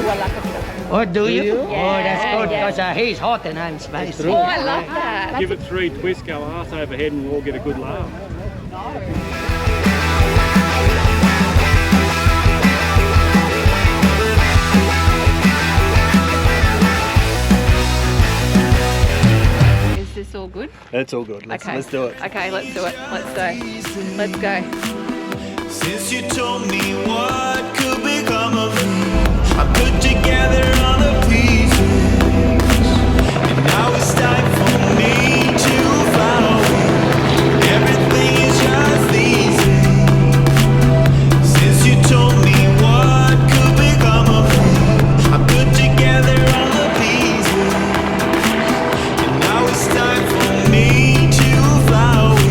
Oh, do you? you? Oh, that's good, Yeah. because he's hot and I'm spicy. Oh, I love that. Give it 3 twists, go arse overhead, and we'll all get a good laugh. Is this all good? It's all good. Let's do it. Okay, let's do it. Let's go. Let's go. Since you told me what could become of me, I put together all the pieces, and now it's time for me to fly away. Everything is just easy. Since you told me what could become of me, I put together all the pieces, and now it's time for me to fly away.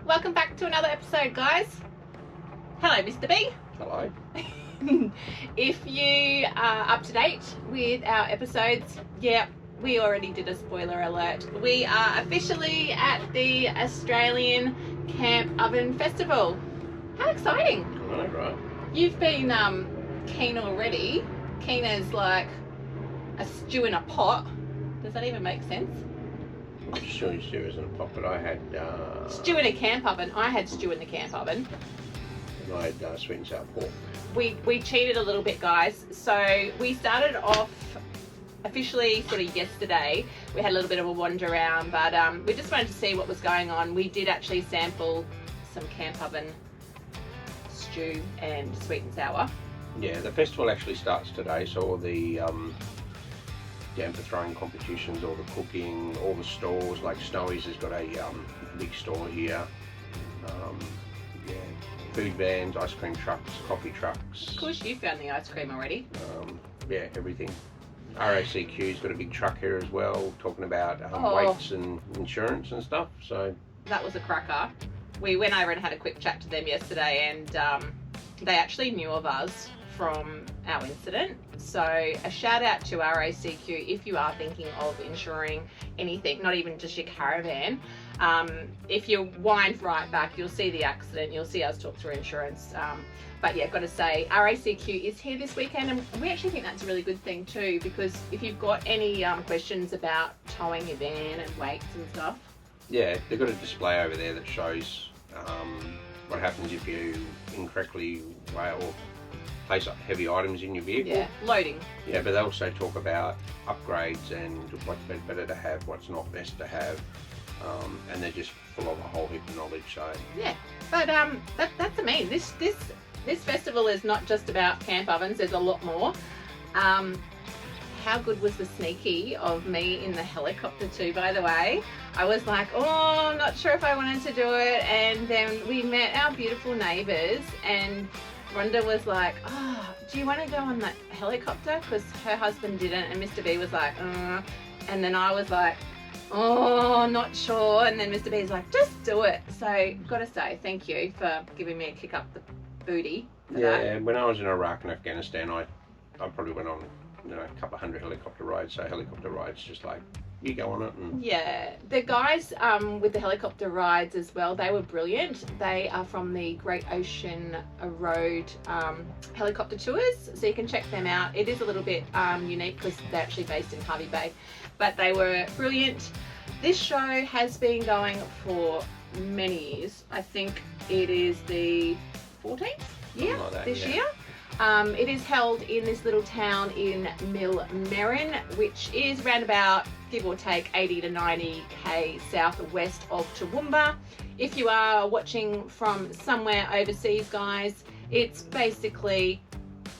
Welcome back to another episode, guys. Hello, Mr. B. Hello. If you are up to date with our episodes, yeah, we already did a spoiler alert. We are officially at the Australian Camp Oven Festival. How exciting! I know, right? You've been keen already. Keen as like a stew in a pot. Does that even make sense? I'm sure you stew isn't a pot, but I had Stew in a camp oven. I had stew in the camp oven. sweet and sour pork. We cheated a little bit, guys. So we started off officially sort of yesterday. We had a little bit of a wander around, but we just wanted to see what was going on. We did actually sample some camp oven stew and sweet and sour. Yeah, the festival actually starts today, so all the damper throwing competitions, all the cooking, all the stores, like Snowy's has got a big store here. Yeah, food vans, ice cream trucks, coffee trucks. Of course, you found the ice cream already. Yeah, everything. RACQ's got a big truck here as well, talking about weights and insurance and stuff. So that was a cracker. We went over and had a quick chat to them yesterday, and they actually knew of us from our incident. So a shout out to RACQ if you are thinking of insuring anything, not even just your caravan. If you wind right back, you'll see the accident, you'll see us talk through insurance. But yeah, got to say, RACQ is here this weekend, and we actually think that's a really good thing too, because if you've got any questions about towing your van and weights and stuff. yeah, they've got a display over there that shows what happens if you incorrectly weigh or place up heavy items in your vehicle. Yeah, loading. Yeah, but they also talk about upgrades and what's better to have, what's not best to have, and they're just full of a whole heap of knowledge. So yeah, but that's amazing. This festival is not just about camp ovens. There's a lot more. How good was the sneaky of me in the helicopter too, by the way? I was like, oh, I'm not sure if I wanted to do it, and then we met our beautiful neighbours, and Rhonda was like, oh, do you want to go on that helicopter? Because her husband didn't, and Mr. B was like, and then I was like, oh, not sure, and then Mr. B's like, just do it. So, gotta say, thank you for giving me a kick up the booty for that. yeah, when I was in Iraq and Afghanistan, I probably went on a couple of hundred helicopter rides. So helicopter rides, just like you go on it. And yeah, the guys with the helicopter rides as well, they were brilliant. They are from the Great Ocean Road helicopter tours, so you can check them out. It is a little bit unique because they're actually based in Hervey Bay, but they were brilliant. This show has been going for many years. I think It is the 14th year like that, this yeah. year. It is held in this little town in Millmerranin, which is around about, give or take, 80 to 90k south or west of Toowoomba. If you are watching from somewhere overseas, guys, it's basically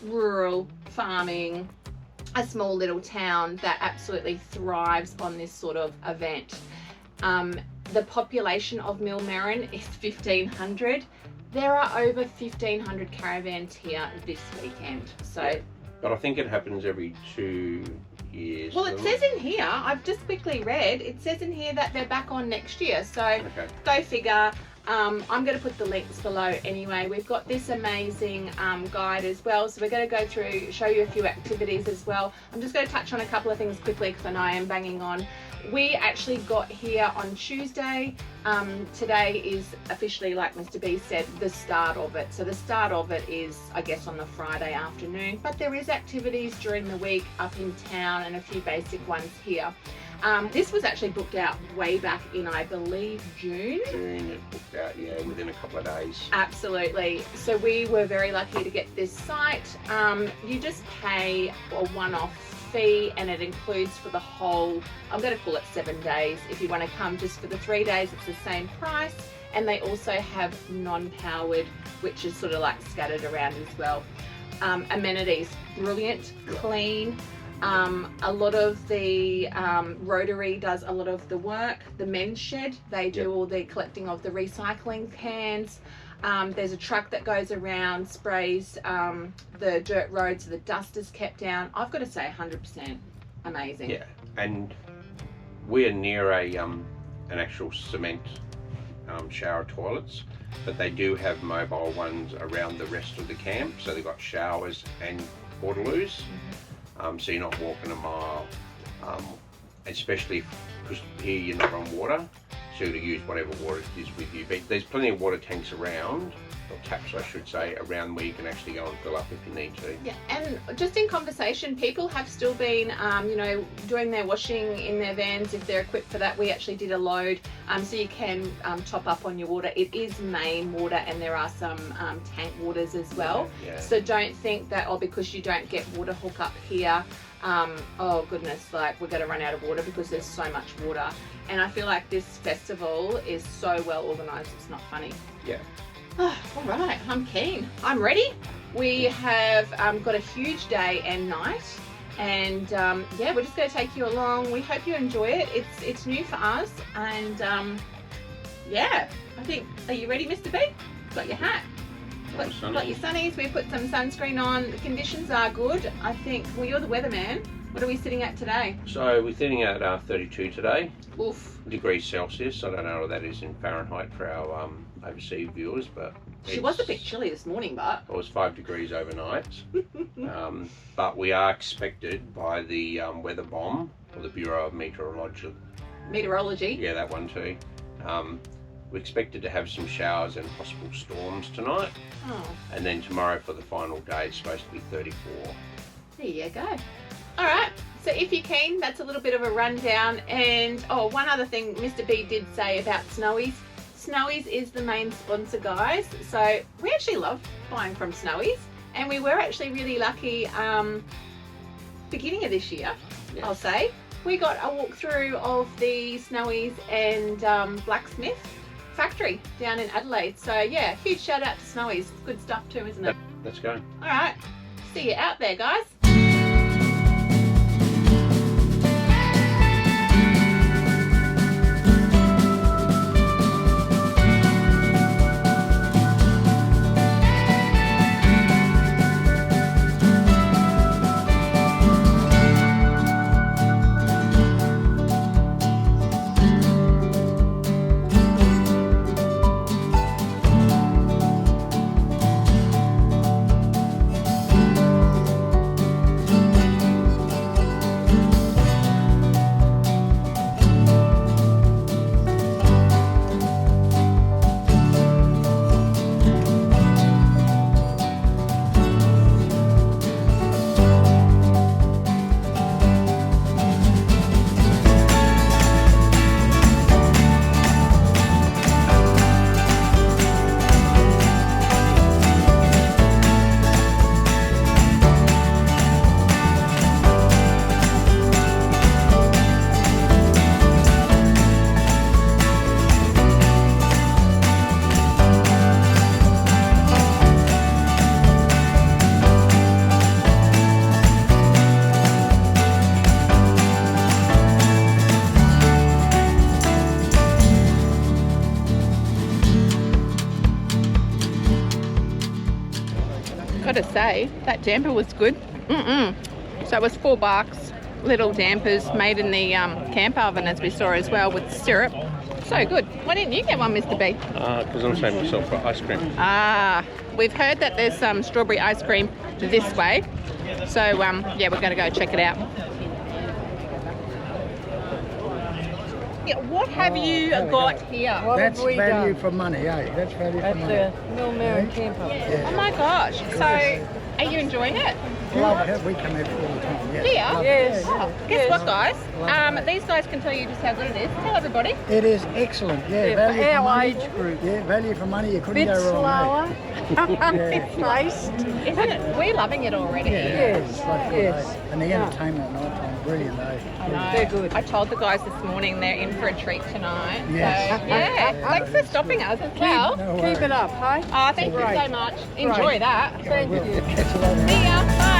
rural farming, a small little town that absolutely thrives on this sort of event. The population of Millmerranin is 1,500. There are over 1,500 caravans here this weekend. So, But I think it happens every 2 years. well, it says in here, I've just quickly read, it says in here that they're back on next year. So Okay. go figure. I'm going to put the links below anyway. We've got this amazing guide as well. So we're going to go through, show you a few activities as well. I'm just going to touch on a couple of things quickly because I know I am banging on. We actually got here on Tuesday. Today is officially, like Mr. B said, the start of it. So the start of it is, I guess, on the Friday afternoon. But there is activities during the week up in town and a few basic ones here. This was actually booked out way back in, I believe, June. June, it booked out, yeah, within a couple of days. Absolutely. So we were very lucky to get this site. You just pay a one-off fee and it includes for the whole, I'm going to call it 7 days. If you want to come just for the 3 days, it's the same price. And they also have non-powered, which is sort of like scattered around as well. Amenities, brilliant, clean. A lot of the Rotary does a lot of the work. The men's shed, they do all the collecting of the recycling cans. There's a truck that goes around, sprays the dirt road so the dust is kept down. I've got to say 100% amazing. Yeah, and we're near an actual cement shower toilets, but they do have mobile ones around the rest of the camp. So they've got showers and portaloos. So you're not walking a mile, especially because here you're not on water, so you're going to use whatever water is with you. But there's plenty of water tanks around, or taps I should say, around where you can actually go and fill up if you need to. Yeah, and just in conversation, people have still been, doing their washing in their vans if they're equipped for that. We actually did a load, so you can top up on your water. It is main water, and there are some tank waters as well. Yeah. So don't think that, because you don't get water hookup here, oh goodness, like we're going to run out of water, because there's so much water. And I feel like this festival is so well organised, it's not funny. Yeah. All right, I'm keen. I'm ready. We have got a huge day and night, and we're just going to take you along. We hope you enjoy it. It's new for us, and I think. Are you ready, Mr. B? Got your hat. Got your sunnies. We put some sunscreen on. The conditions are good. I think. Well, you're the weatherman. What are we sitting at today? So we're sitting at 32 today. Oof. Degrees Celsius. I don't know what that is in Fahrenheit for our overseas viewers, but She was a bit chilly this morning, but it was 5 degrees overnight. But we are expected by the weather bomb, or the Bureau of Meteorology. Yeah, that one too. We're expected to have some showers and possible storms tonight. Oh. And then tomorrow for the final day, it's supposed to be 34. There you go. All right, so if you're keen, that's a little bit of a rundown. And one other thing Mr. B did say about Snowies. Snowies is the main sponsor, guys. So we actually love buying from Snowies, and we were actually really lucky beginning of this year, I'll say. We got a walkthrough of the Snowies and Blacksmith factory down in Adelaide. So yeah, huge shout out to Snowies. Good stuff too, isn't it? Let's go. All right, see you out there, guys. got to say, that damper was good. So it was $4. Little dampers made in the camp oven, as we saw as well, with syrup. So good. Why didn't you get one, Mr. B? Because I'm saving myself for ice cream. We've heard that there's some strawberry ice cream this way. So, yeah, we're going to go check it out. Yeah, what have you got here? That's value for money, eh? That's value for money. That's the Millmerranin Camp Oven. Yeah. Oh my gosh. So, are you enjoying it? Love it. We come here all the time. Yeah. Yeah? Love it. Yes. Oh, guess what, guys? These guys can tell you just how good it is. Tell everybody. It is excellent. Yeah, Yeah, value for for our money. age group. Yeah, value for money. You couldn't Bit go wrong. slower. Bit taste. Isn't it? We're loving it already. Yeah, Yes, it's like good, yes. eh? And the entertainment at night time, brilliant, eh? I know. They're good. I told the guys this morning they're in for a treat tonight. Yes. So, yeah. Thanks for stopping us as well. No Keep worries. it up, hey? Oh, thank you so much. Enjoy that. Thank you. Catch you later. See ya. Bye.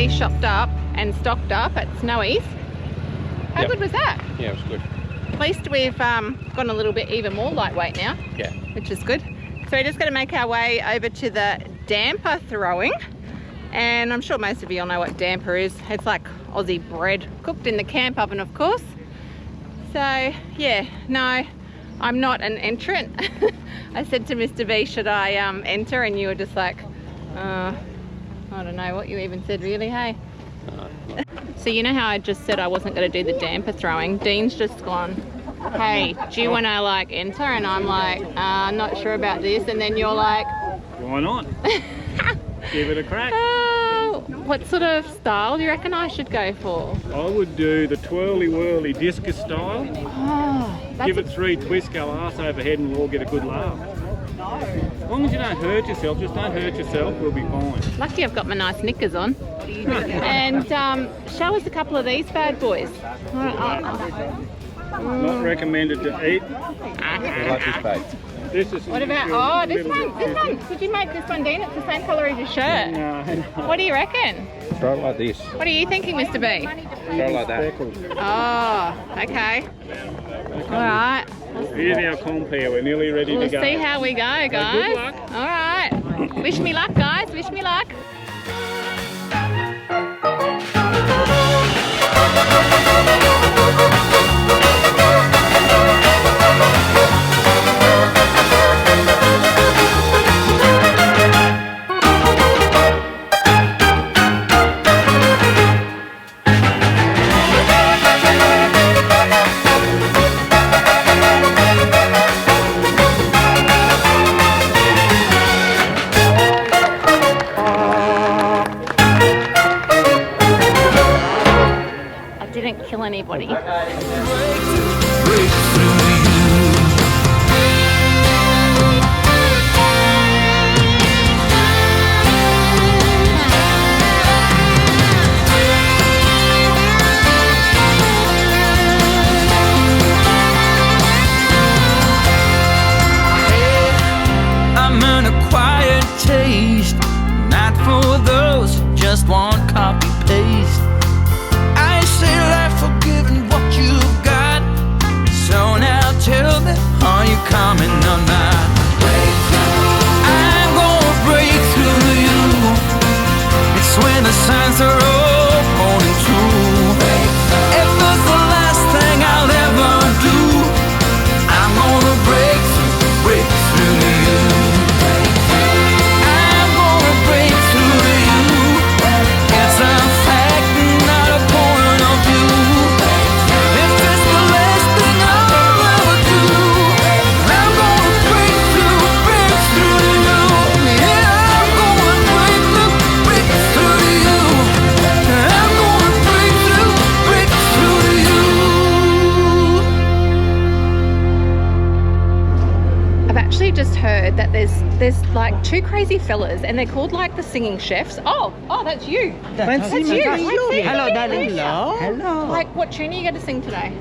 shopped up and stocked up at Snowy's. How good was that? Yeah, it was good. At least we've gone a little bit even more lightweight now. Yeah. Which is good. So we're just going to make our way over to the damper throwing. And I'm sure most of you all know what damper is. It's like Aussie bread, cooked in the camp oven, of course. So yeah, no, I'm not an entrant. I said to Mr. B, should I enter? And you were just like, I don't know what you even said really, hey? So you know how I just said I wasn't going to do the damper throwing? Dean's just gone, hey, do you want to like enter? And I'm like, not sure about this. And then you're like, Why not? Give it a crack. oh, What sort of style do you reckon I should go for? I would do the twirly whirly discus style. Oh, that's Give it 3 twists, go arse overhead, and we'll all get a good laugh. As long as you don't hurt yourself, just don't hurt yourself, we'll be fine. lucky I've got my nice knickers on. And show us a couple of these bad boys. Not recommended to eat. Like this bait. This is. What about, oh, this one. Could you make this one, Dean? It's the same colour as your shirt. No. What do you reckon? Try it like this. What are you thinking, Mr. B? Try it like that. Oh, okay. All right. Here's our compare. We're nearly ready to We'll go. see how we go, guys. good luck. All right. Wish me luck, guys. Wish me luck. Didn't kill anybody. I'm an acquired taste, not for those who just want copy paste. I say life forgiving what you've got. So now tell me, are you coming or not? I'm gonna break through you. It's when the signs are all pointing true. If that's the last thing I'll ever do, I'm gonna break through to you. I'm gonna break through to you. It's a fact, not a point of view. If it's the last thing I'll ever do, I'm gonna break through to you. Yeah, I'm gonna break through to you. I'm gonna break through to you. I've actually just heard that there's like 2 crazy fellas and they're called like the singing chefs. Oh, that's you. That's you. Hello, darling. Hello. Like, what tune are you going to sing today?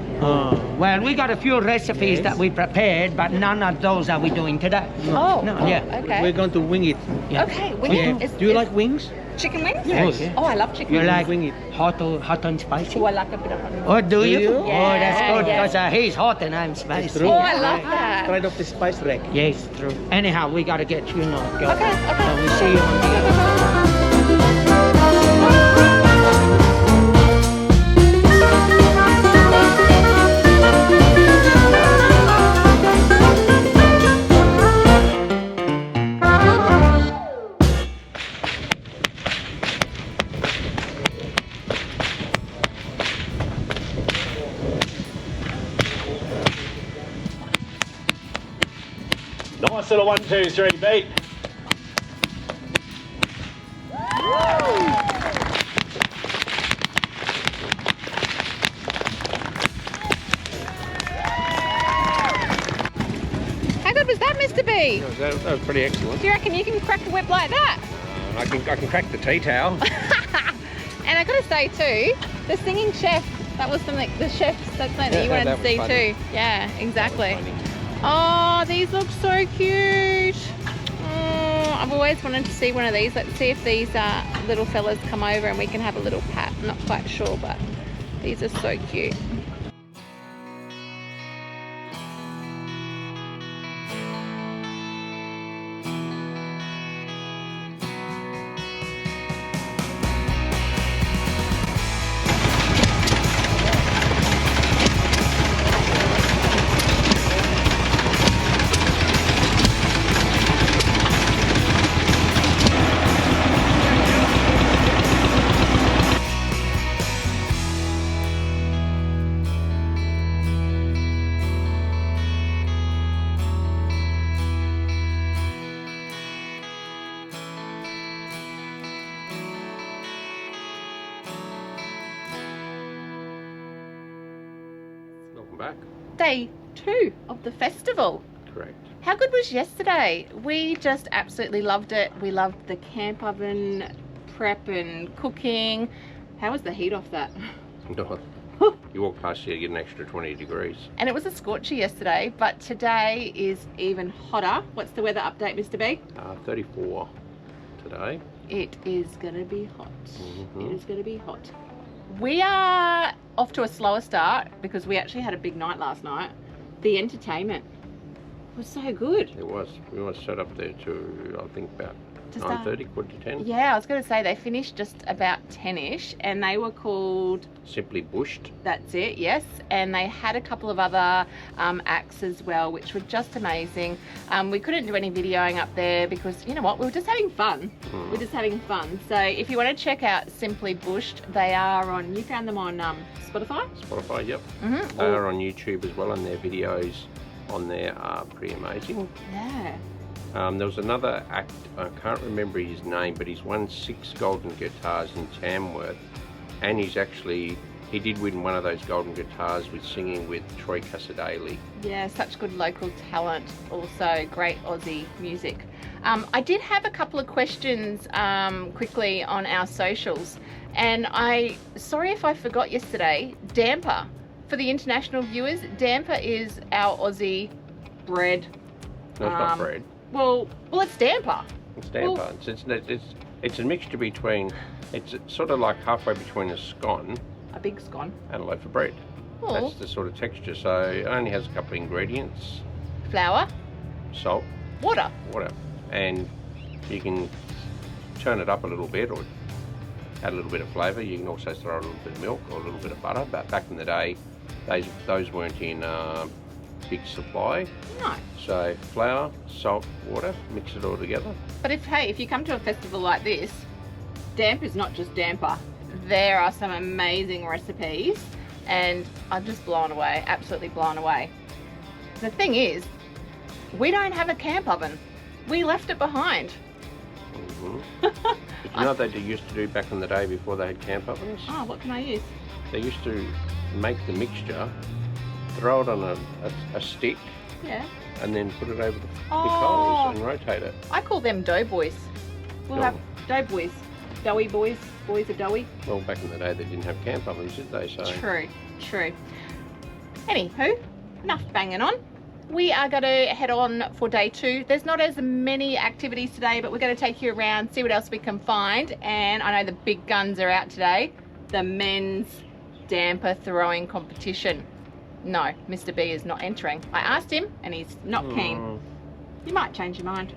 Well, we got a few recipes that we prepared, but none of those are we doing today. Yeah. Okay. We're going to wing it. Yeah. Okay. Wing it. Do you like wings? Chicken wings? Yes. Oh, I love chicken You wings. like Wing it. hot and spicy? Oh, I like a bit of onion. Oh, do you? you? Oh, that's good, Yeah. because he's hot and I'm spicy. true. Oh, I love that. Straight off the spice rack. Yes, true. Anyhow, we got to get you know. Go. Okay. So we see you on the other side. Nice little 1, 2, 3 beat. How good was that, Mr. B? That was pretty excellent. Do you reckon you can crack a whip like that? I can crack the tea towel. And I gotta say too, the singing chef, that was something, the chefs, that's something that you wanted that to was see funny. too. Yeah, exactly. Oh, these look so cute. Oh, I've always wanted to see one of these. Let's see if these little fellas come over and we can have a little pat. I'm not quite sure, but these are so cute. Outback. Day 2 of the festival. Correct. How good was yesterday? We just absolutely loved it. We loved the camp oven prep and cooking. How was the heat off that? No. You walk past here, you get an extra 20 degrees. And it was a scorcher yesterday, but today is even hotter. What's the weather update, Mr. B? 34 today. It is going to be hot. Mhm. It is going to be hot. We are off to a slower start because we actually had a big night last night. The entertainment was so good. It was. We were set up there to, I think, about Just 9:30, quarter to 10. Yeah, I was going to say they finished just about 10ish, and they were called, Simply Bushed. that's it, yes, and they had a couple of other acts as well, which were just amazing. We couldn't do any videoing up there because, you know what, we were just having fun. We're just having fun. So if you want to check out Simply Bushed, they are on, you found them on Spotify? Spotify, yep. Mm-hmm. They are on YouTube as well, and their videos on there are pretty amazing. Yeah. There was another act, I can't remember his name, but he's won 6 golden guitars in Tamworth, and he did win one of those golden guitars with singing with Troy Casadale. Yeah, such good local talent, also great Aussie music. I did have a couple of questions quickly on our socials, and sorry if I forgot yesterday, damper. For the international viewers, damper is our Aussie bread. No, it's not bread. Well, it's damper. It's damper. Well, it's a mixture between, it's sort of like halfway between a scone a big scone. and a loaf of bread. Oh. That's the sort of texture. So it only has a couple of ingredients: Flour, salt, water. and you can turn it up a little bit or add a little bit of flavour. You can also throw a little bit of milk or a little bit of butter. But back in the day, those weren't in big supply. No. So flour, salt, water, mix it all together. But if you come to a festival like this, damp is not just damper. There are some amazing recipes, and I'm just blown away, absolutely blown away. The thing is, we don't have a camp oven. We left it behind. But you know what they used to do back in the day before they had camp ovens? Oh, what can I use? They used to make the mixture, throw it on a stick, Yeah. and then put it over the Oh. coals and rotate it. I call them dough boys. We'll have dough boys. Doughy boys. Boys are doughy. Well, back in the day they didn't have camp ovens, did they? So True. Anywho, enough banging on. We are going to head on for day 2. There's not as many activities today, but we're going to take you around, see what else we can find. And I know the big guns are out today. The men's damper throwing competition. No, Mr. B is not entering. I asked him and he's not keen. You might change your mind.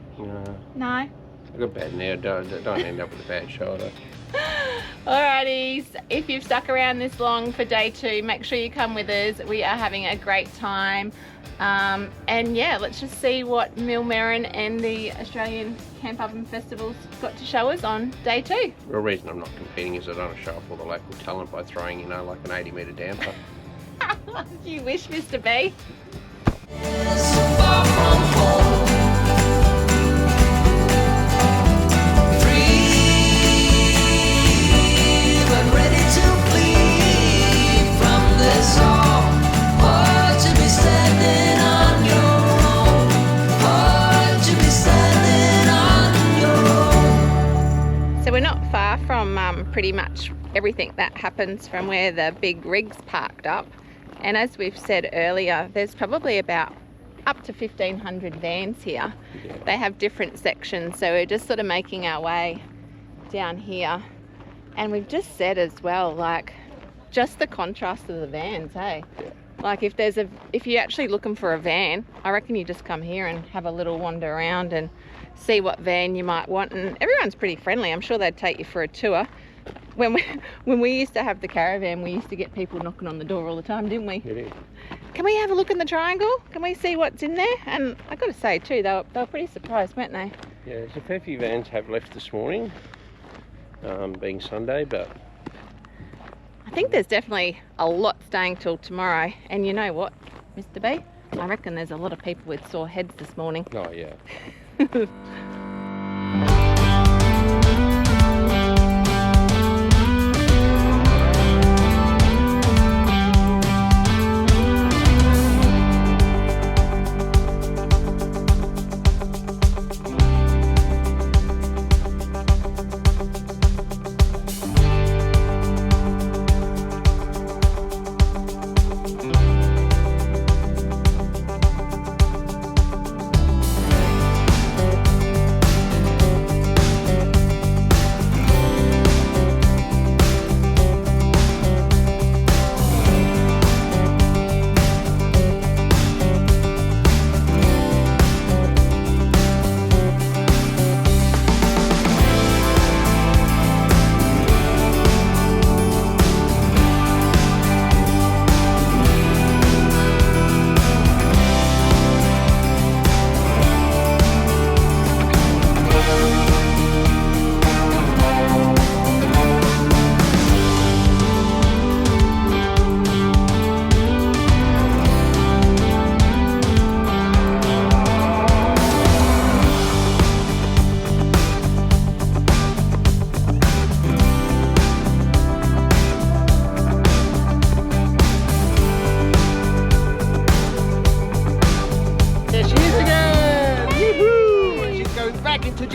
No? I've got bad nerve. Don't end up with a bad shoulder. Alrighties, if you've stuck around this long for day 2, make sure you come with us. We are having a great time. And yeah, let's just see what Millmerranin and the Australian Camp Oven Festival's got to show us on day 2. The real reason I'm not competing is I don't want to show off all the local talent by throwing, like an 80-metre damper. You wish, Mr. B. So we're not far from pretty much everything that happens from where the big rig's parked up. And as we've said earlier, there's probably about up to 1,500 vans here. Yeah. They have different sections, so we're just sort of making our way down here. And we've just said as well, like, just the contrast of the vans, hey? Yeah. Like if you're actually looking for a van, I reckon you just come here and have a little wander around and see what van you might want. And everyone's pretty friendly. I'm sure they'd take you for a tour. When we used to have the caravan, we used to get people knocking on the door all the time, didn't we? It is. Can we have a look in the triangle? Can we see what's in there? And I got to say too, they were pretty surprised, weren't they? Yeah, there's a fair few vans have left this morning, being Sunday, but I think there's definitely a lot staying till tomorrow. And you know what, Mr. B? I reckon there's a lot of people with sore heads this morning. oh yeah.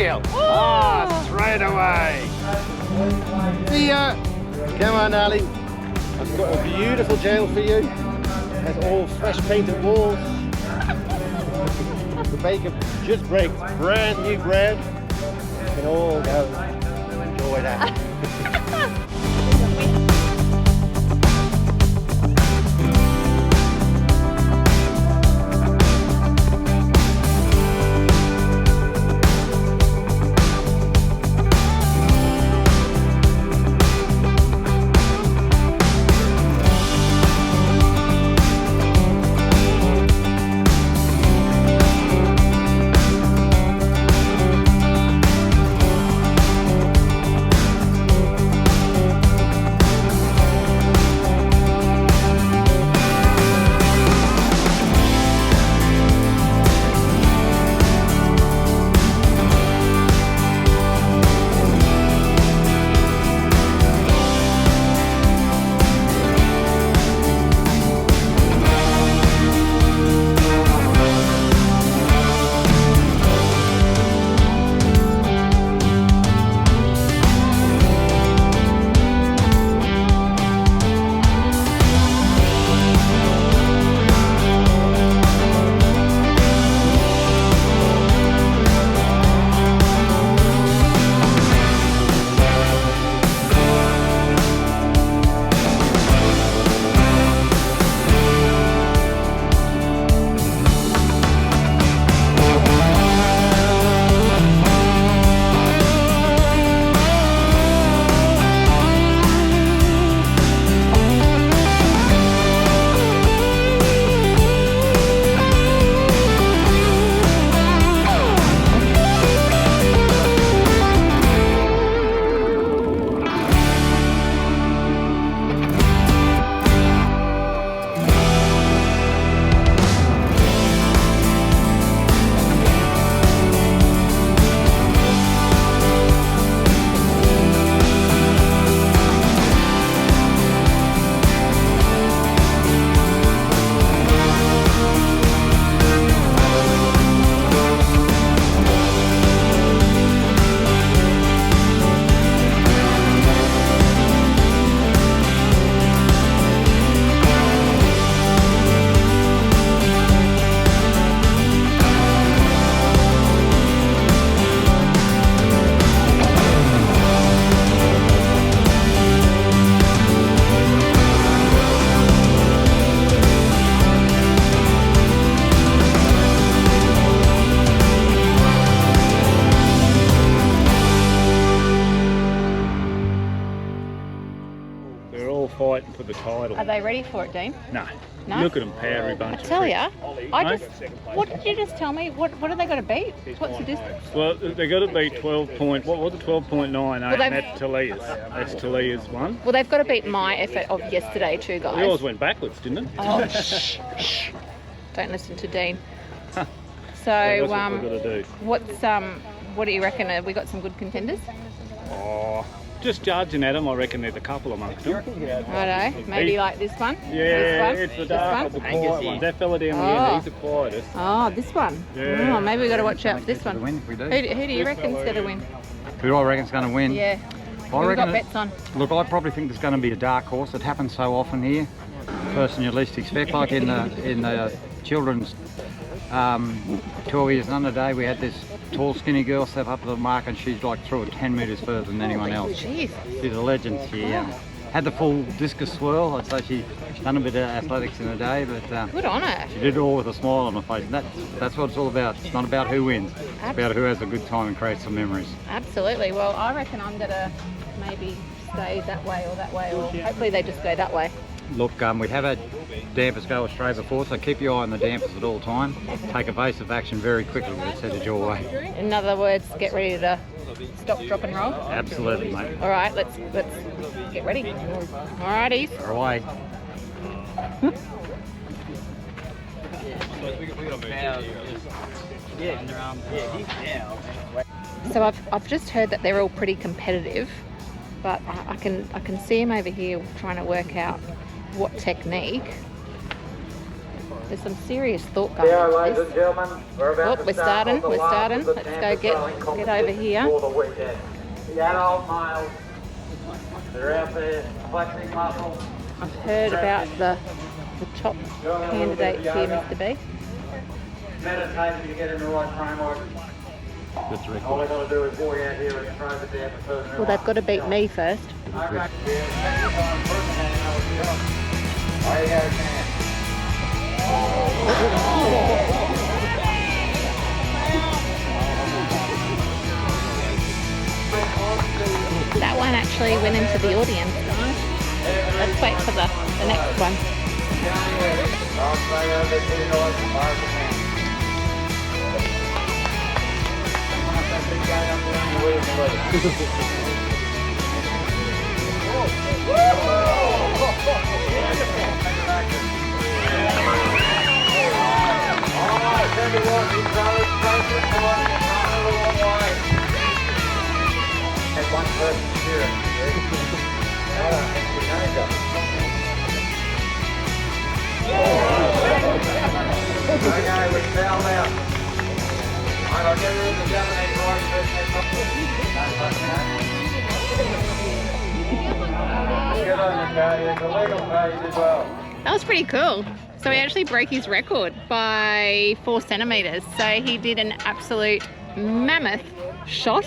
kill. Ah, straight away. See ya. Come on, darling. I've got a beautiful jail for you. Has all fresh painted walls. The bacon just breaks brand new bread. You can all go enjoy that. Fighting for the title. Are they ready for it, Dean? No. No? Look at them, powdery bunch. I tell ya, I No? just. What did you just tell me? What have they got to beat? What's the distance? Well, they got to beat 12 point. What was it? 12.98. Well, And that's Talia's. That's Talia's one. Well, they've got to beat my effort of yesterday too, guys. Yours went backwards, didn't it? Oh, shh. Don't listen to Dean. So, Well, that's what we've got to do. what do you reckon? Have we got some good contenders? Oh, just judging at them, I reckon there's a couple amongst them. Righto, maybe like this one. Yeah, this it's the one? dark, the quiet one. That fella down the end, he's the quietest. Oh, this one. Yeah. Oh, maybe we got to watch out for this one. we do. Who do you reckon's going to win? Who do I reckon's going to win? Yeah. I We've reckon got bets on. Look, I probably think there's going to be a dark horse. It happens so often here. Person you least expect, like in the children's 12 years and under day, we had this tall, skinny girl step up to the mark, and she's like threw it 10 metres further than anyone else. Jeez. She's a legend. She had the full discus swirl. I'd say she's done a bit of athletics in a day, but Good on her. she did it all with a smile on her face. And that's what it's all about. It's not about who wins. It's about who has a good time and creates some memories. Absolutely. Well, I reckon I'm going to maybe stay that way or that way, or hopefully they just go that way. Look, we have had dampers go astray before, so keep your eye on the dampers at all time. Take evasive action very quickly when it's headed your way. In other words, get ready to stop, drop and roll. Absolutely, mate. All right, let's get ready. All righty. Fire away. So I've just heard that they're all pretty competitive, but I can see him over here trying to work out what technique There's some serious thought going on. Ladies and gentlemen, we're about Oh, we're starting. We're starting. Let's go get over here. For the weekend. The adult males, they're out there flexing muscle. I've heard about the top candidates here, Mr. B. Meditation to get in the right framework. That's right. All they've got to do is walk out here and throw it down the person. Well, they've got to beat me first. That one actually went into the audience. Let's wait for the next one. One person steering. Okay, we fouled out. I'll get rid of the Japanese That was pretty cool. So he actually broke his record by 4 centimetres. So he did an absolute mammoth shot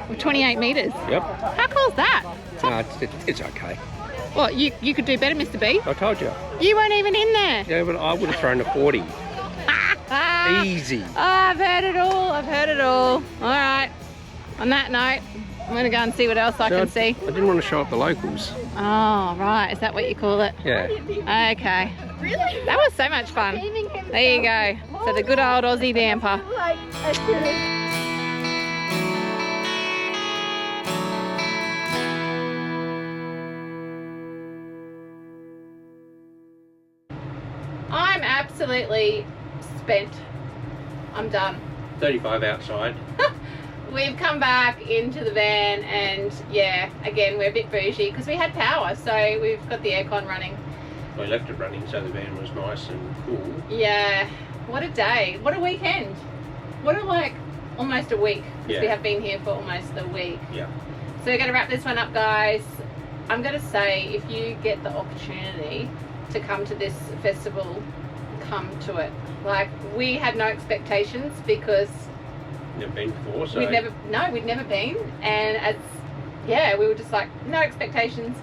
of 28 metres. Yep. How cool is that? No, it's okay. What, you could do better, Mr. B? I told you. You weren't even in there. Yeah, but I would have thrown a 40. Easy. Oh, I've heard it all. I've heard it all. All right. On that note, I'm going to go and see what else I can see. I didn't want to show up the locals. Oh, right. Is that what you call it? Yeah. Okay. Really? That was so much fun. There you go. So the good old Aussie damper. I'm absolutely spent. I'm done. 35 outside. We've come back into the van and yeah, again, we're a bit bougie because we had power, so we've got the aircon running. We left it running so the van was nice and cool. Yeah, what a day. What a weekend. What a almost a week, because Yeah. we have been here for almost a week. Yeah. So we're going to wrap this one up, guys. I'm going to say if you get the opportunity to come to this festival, come to it. Like, we had no expectations because Never been before, so... we'd never been, and we were just like, no expectations,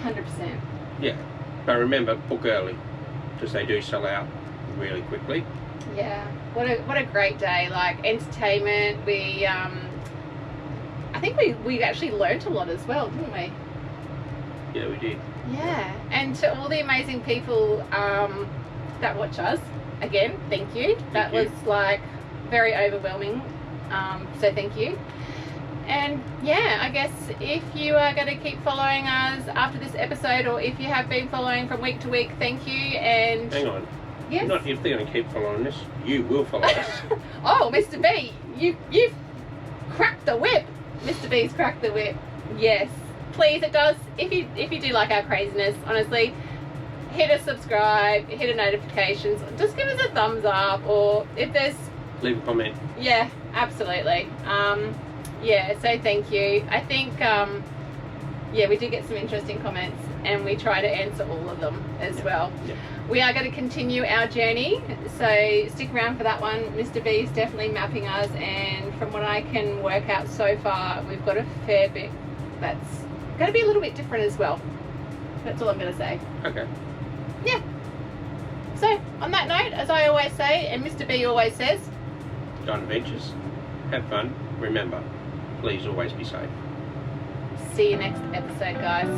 100%. Yeah. But remember, book early, because they do sell out really quickly. Yeah, what a great day. Like, entertainment, we I think we actually learnt a lot as well, didn't we? Yeah, we did. Yeah, and to all the amazing people that watch us, again, thank you. That was like very overwhelming, so thank you. And yeah, I guess if you are going to keep following us after this episode, or if you have been following from week to week, thank you. And Hang on. yes. Not if they're going to keep following this, you will follow us. Oh, Mr. B, you've cracked the whip. Mr. B's cracked the whip. Yes, please, it does. If you do like our craziness, honestly, hit a subscribe, hit a notifications, just give us a thumbs up, or if there's... Leave a comment. Yeah, absolutely. Yeah, so thank you. I think, we did get some interesting comments, and we try to answer all of them as well. Yeah. We are going to continue our journey, so stick around for that one. Mr. B is definitely mapping us, and from what I can work out so far, we've got a fair bit that's going to be a little bit different as well. That's all I'm going to say. Okay. Yeah. So, on that note, as I always say, and Mr. B always says, Go on adventures. Have fun. Remember, please always be safe. see you next episode, guys.